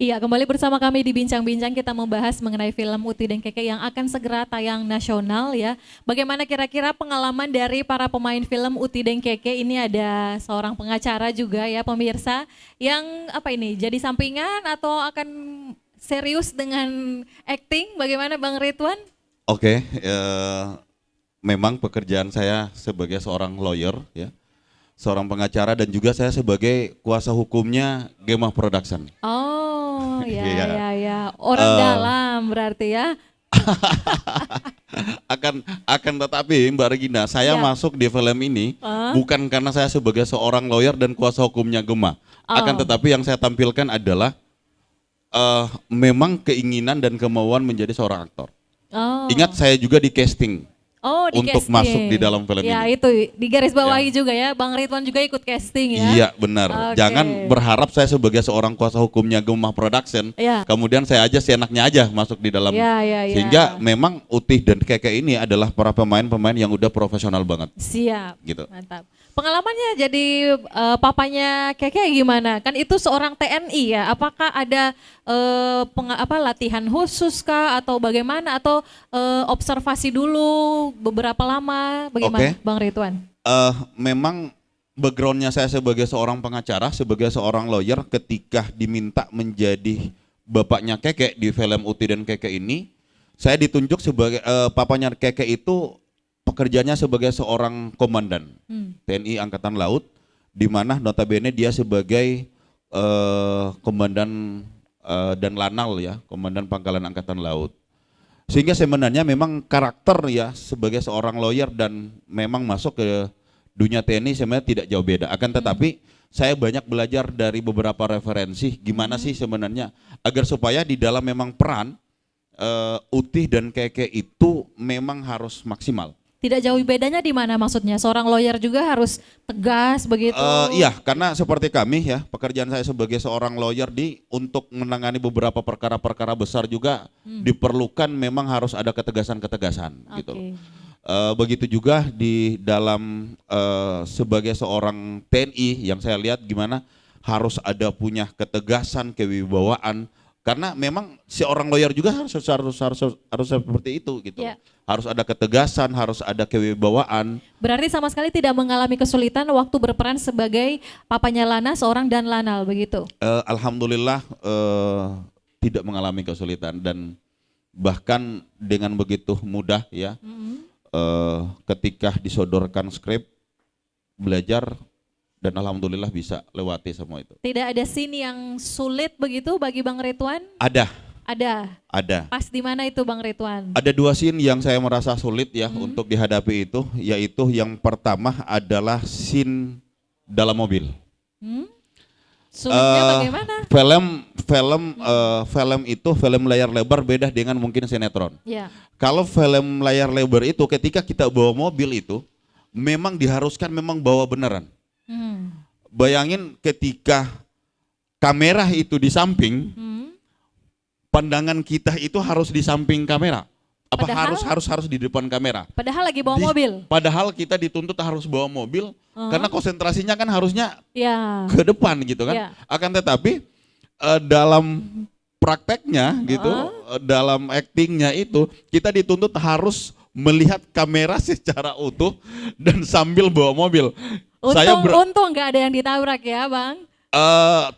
Iya, kembali bersama kami di Bincang-Bincang, kita membahas mengenai film Uti dan Keke yang akan segera tayang nasional ya. Bagaimana kira-kira pengalaman dari para pemain film Uti dan Keke? Ini ada seorang pengacara juga ya pemirsa, yang apa ini, jadi sampingan atau akan serius dengan acting? Bagaimana Bang Ridwan? Oke, memang pekerjaan saya sebagai seorang lawyer ya, seorang pengacara dan juga saya sebagai kuasa hukumnya Gemah Production. Oh, ya Iya. ya. Orang dalam berarti ya. akan tetapi Mbak Regina, saya Ya. masuk di film ini bukan karena saya sebagai seorang lawyer dan kuasa hukumnya Gemah. Akan tetapi yang saya tampilkan adalah memang keinginan dan kemauan menjadi seorang aktor. Oh. Ingat saya juga di casting. Di untuk casting. masuk di dalam film ya, ini. Ya itu di garis bawahi juga ya, Bang Ridwan juga ikut casting ya. Iya benar. Oke. Jangan berharap saya sebagai seorang kuasa hukumnya Gemah Production, Ya. kemudian saya aja seenaknya aja masuk di dalam. Ya. Sehingga memang Utih dan Keke ini adalah para pemain-pemain yang udah profesional banget. Siap. Gitu. Mantap. Pengalamannya jadi papanya Keke gimana? Kan itu seorang TNI ya. Apakah ada latihan khusus kah atau bagaimana, atau observasi dulu beberapa lama? Bagaimana Oke. Bang Ridwan? Memang backgroundnya saya sebagai seorang pengacara, sebagai seorang lawyer, ketika diminta menjadi bapaknya Keke di film Uti dan Keke ini, saya ditunjuk sebagai papanya Keke itu pekerjaannya sebagai seorang komandan TNI Angkatan Laut, di mana notabene dia sebagai komandan dan lanal ya, komandan Pangkalan Angkatan Laut. Sehingga sebenarnya memang karakter ya sebagai seorang lawyer dan memang masuk ke dunia TNI sebenarnya tidak jauh beda. Akan tetapi saya banyak belajar dari beberapa referensi gimana sih sebenarnya agar supaya di dalam memang peran Utih dan Keke itu memang harus maksimal. Tidak jauh bedanya di mana maksudnya? Seorang lawyer juga harus tegas begitu? Iya, karena seperti kami ya, pekerjaan saya sebagai seorang lawyer untuk menangani beberapa perkara-perkara besar juga diperlukan memang harus ada ketegasan-ketegasan gitu. Begitu juga di dalam sebagai seorang TNI yang saya lihat gimana harus ada punya ketegasan, kewibawaan. Karena memang seorang lawyer juga harus seperti itu gitu. Ya. Harus ada ketegasan, harus ada kewibawaan. Berarti sama sekali tidak mengalami kesulitan waktu berperan sebagai papanya Lana, seorang dan Lanal begitu? Alhamdulillah tidak mengalami kesulitan dan bahkan dengan begitu mudah ya. Ketika disodorkan skrip, belajar dan alhamdulillah bisa lewati semua itu. Tidak ada scene yang sulit begitu bagi Bang Ridwan? Ada. Ada. Pas di mana itu Bang Ridwan? Ada dua scene yang saya merasa sulit ya untuk dihadapi itu, yaitu yang pertama adalah scene dalam mobil. Sulitnya bagaimana? Film itu film layar lebar beda dengan mungkin sinetron. Ya. Kalau film layar lebar itu ketika kita bawa mobil itu memang diharuskan memang bawa beneran. Bayangin ketika kamera itu di samping, pandangan kita itu harus di samping kamera. Apa Padahal, harus di depan kamera? Padahal lagi bawa mobil. Padahal kita dituntut harus bawa mobil karena konsentrasinya kan harusnya ke depan gitu kan. Ya. Akan tetapi dalam prakteknya gitu, dalam aktingnya itu kita dituntut harus melihat kamera secara utuh dan sambil bawa mobil. Untung nggak ada yang ditabrak ya Bang.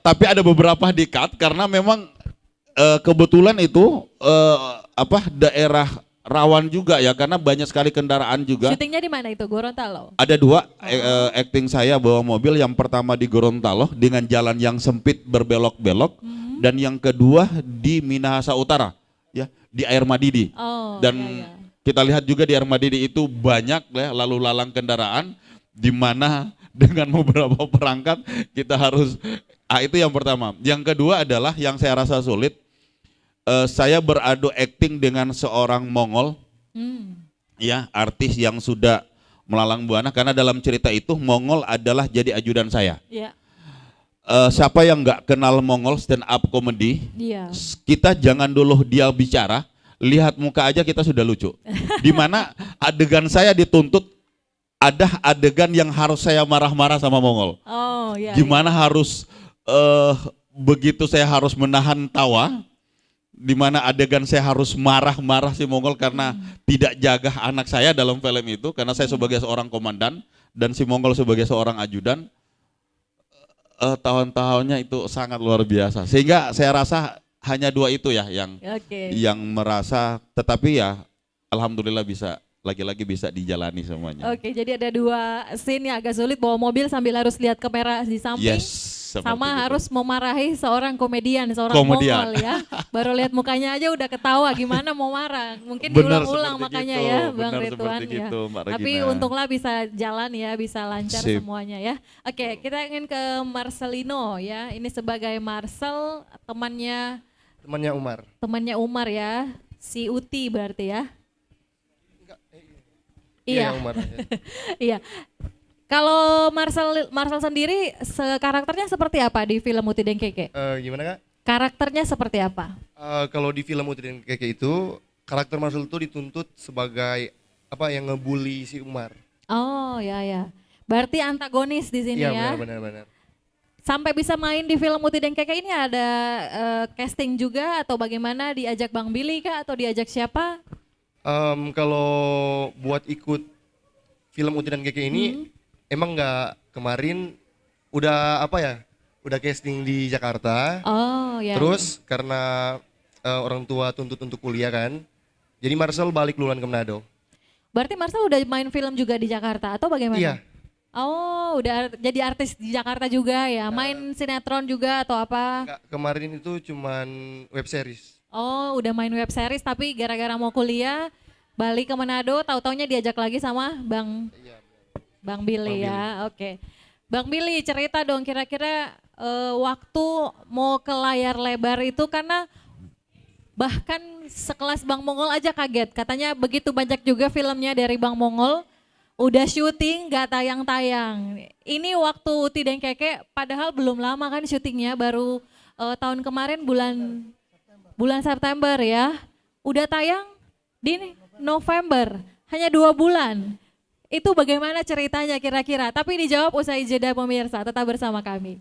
Tapi ada beberapa di cut karena memang kebetulan itu daerah rawan juga ya karena banyak sekali kendaraan juga. Syutingnya di mana itu? Gorontalo? Ada dua acting saya bawa mobil, yang pertama di Gorontalo dengan jalan yang sempit berbelok-belok dan yang kedua di Minahasa Utara ya, di Air Madidi. Dan kita lihat juga di Air Madidi itu banyak ya lalu lalang kendaraan di mana dengan beberapa perangkat kita harus itu yang pertama. Yang kedua adalah yang saya rasa sulit, saya beradu akting dengan seorang Mongol, ya artis yang sudah melalang buana karena dalam cerita itu Mongol adalah jadi ajudan saya. Ya. Siapa yang nggak kenal Mongol stand up comedy? Kita jangan dulu dia bicara, lihat muka aja kita sudah lucu. Dimana adegan saya dituntut ada adegan yang harus saya marah-marah sama Mongol. Oh iya. Gimana harus begitu saya harus menahan tawa, di mana adegan saya harus marah-marah si Mongol karena tidak jaga anak saya dalam film itu, karena saya sebagai seorang komandan dan si Mongol sebagai seorang ajudan. Tahun-tahunnya itu sangat luar biasa, sehingga saya rasa hanya dua itu ya yang merasa, tetapi ya alhamdulillah bisa lagi-lagi bisa dijalani semuanya. Oke, jadi ada dua scene yang agak sulit, bawa mobil sambil harus lihat kamera di samping. Sama gitu. harus memarahi seorang komedian, seorang Mongol ya. Baru lihat mukanya aja udah ketawa, gimana mau marah. Mungkin diulang-ulang makanya gitu, ya Bang Ridwan ya. Gitu, tapi untunglah bisa jalan ya, bisa lancar Sip. semuanya ya. Oke, kita ingin ke Marcelino ya. Ini sebagai Marcel, temannya Umar. Temannya Umar ya. Si Uti berarti ya. Iya, Umar. Iya. Kalau Marcel sendiri karakternya seperti apa di film Uti dan Keke? Gimana Kak? Karakternya seperti apa? Kalau di film Uti dan Keke itu karakter Marcel itu dituntut sebagai apa yang ngebully si Umar. Oh ya. Berarti antagonis di sini ya? Iya benar. Sampai bisa main di film Uti dan Keke ini ada casting juga atau bagaimana, diajak Bang Billy kah atau diajak siapa? Kalau buat ikut film Uti dan Keke ini emang nggak, kemarin udah udah casting di Jakarta. Oh ya. Terus karena orang tua tuntut untuk kuliah kan, jadi Marcel balik duluan ke Manado. Berarti Marcel udah main film juga di Jakarta atau bagaimana? Iya. Oh, udah jadi artis di Jakarta juga ya, main sinetron juga atau apa? Enggak, kemarin itu cuman web series. Oh, udah main web series tapi gara-gara mau kuliah balik ke Manado, tahu-taunya diajak lagi sama Bang Billy ya. Oke. Bang Billy, cerita dong kira-kira waktu mau ke layar lebar itu, karena bahkan sekelas Bang Mongol aja kaget. Katanya begitu banyak juga filmnya dari Bang Mongol, udah syuting gak tayang-tayang. Ini waktu Uti dan Keke padahal belum lama kan syutingnya, baru tahun kemarin bulan September ya. Udah tayang di November, hanya 2 bulan. Itu bagaimana ceritanya kira-kira? Tapi dijawab usai jeda pemirsa, tetap bersama kami.